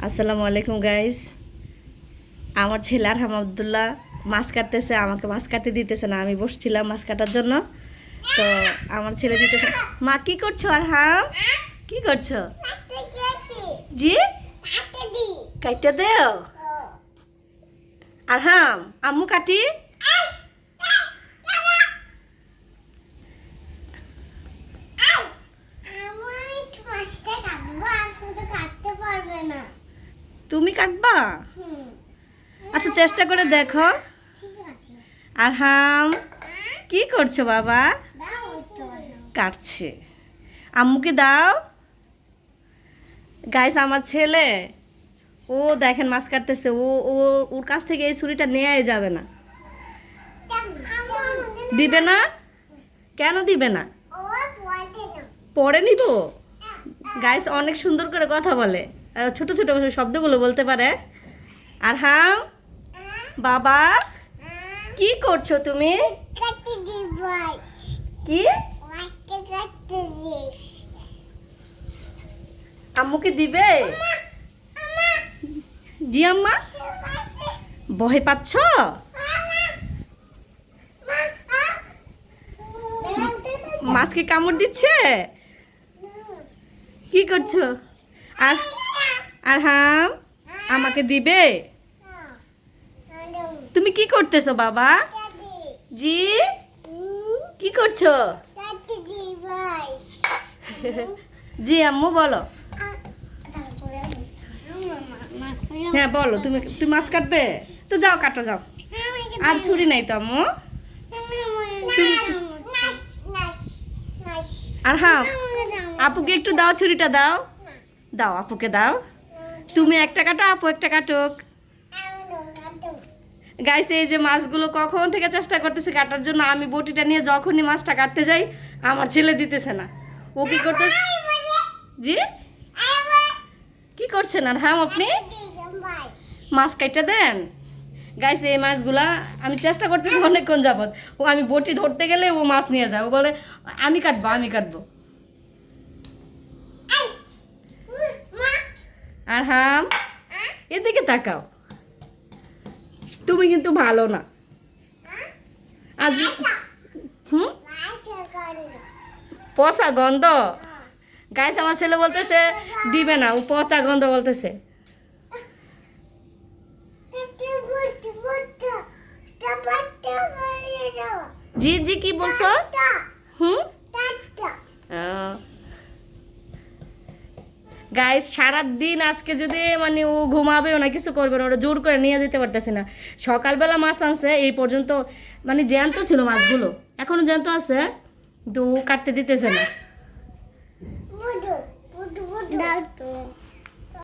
আসসালামু আলাইকুম গাইস। আমার ছেলে আরহাম আব্দুল্লাহ মাছ কাটতেছে, আমাকে মাছ কাটতে দিতেছে না। আমি বসছিলাম মাছ কাটার জন্য, তো আমার ছেলে দিতেছে। মা কি করছো আরহাম? কি করছো? জি কাটতে দেও আরহাম। আম্মু কাটি। তুমি কাটবা? আচ্ছা চেষ্টা করে দেখো। আরহাম কি করছো বাবা? কাটছে। আম্মুকে দাও। গাইস আমার ছেলে ও দেখেন মাছ কাটতেছে। ও ও ওর কাছ থেকে এই ছুরিটা নেওয়াই যাবে না। দিবে না? কেন দিবে না? পরে নিব। গাইস অনেক সুন্দর করে কথা বলে, ছোট ছোট শব্দগুলো বলতে পারে। আরহাম বাবা কি করছো তুমি? কি আম্মুকে দিবে? জি আম্মা। ভয় পাচ্ছ? মাছকে কামড় দিচ্ছে? কি করছো? আর আরহাম আমাকে দিবে? তুমি কি করতেছো বাবা? জি কি করছো? জি আম্মু বলো। হ্যাঁ বলো। তুমি তুমি মাছ কাটবে তো যাও, কাটো যাও। আর ছুরি নাই তো আম্মু। আর হ্যাঁ আপুকে একটু দাও, ছুরিটা দাও। দাও আপুকে দাও। তুমি একটা কাটো, আপু একটা কাটুক। গাইস এই যে মাছগুলো কখন থেকে চেষ্টা করতেছে কাটার জন্য। আমি বটিটা নিয়ে যখনই মাছটা কাটতে যাই আমার ছেলে দিতেছে না। ও কি করতে? জি কি করছেন আর হ্যাঁ আপনি মাছ কাইটা দেন। গাইস এই মাছগুলা আমি চেষ্টা করতেছি অনেকক্ষণ যাবত। ও আমি বটি ধরতে গেলে ও মাছ নিয়ে যায়। ও বলে আমি কাটবো আমি কাটবো। আর হাম এদিকে তাকাও। তুমি কিন্তু ভালো না আজ। পচা গন্ধ। গাইস আমার ছেলে বলতেছে দিবে না, ও পচা গন্ধ বলতেছে। জি জি কি বলছো? গাইস সারাদিন আজকে যদি মানে ও ঘুমাবে না কিছু করবে না, ওরা জোর করে নিয়ে যেতে পারতেছে না। সকালবেলা মাছ আনছে এই পর্যন্ত, মানে জ্যান্ত ছিল মাছগুলো, এখনো জ্যান্ত আছে, কিন্তু ও কাটতে দিতেছে না।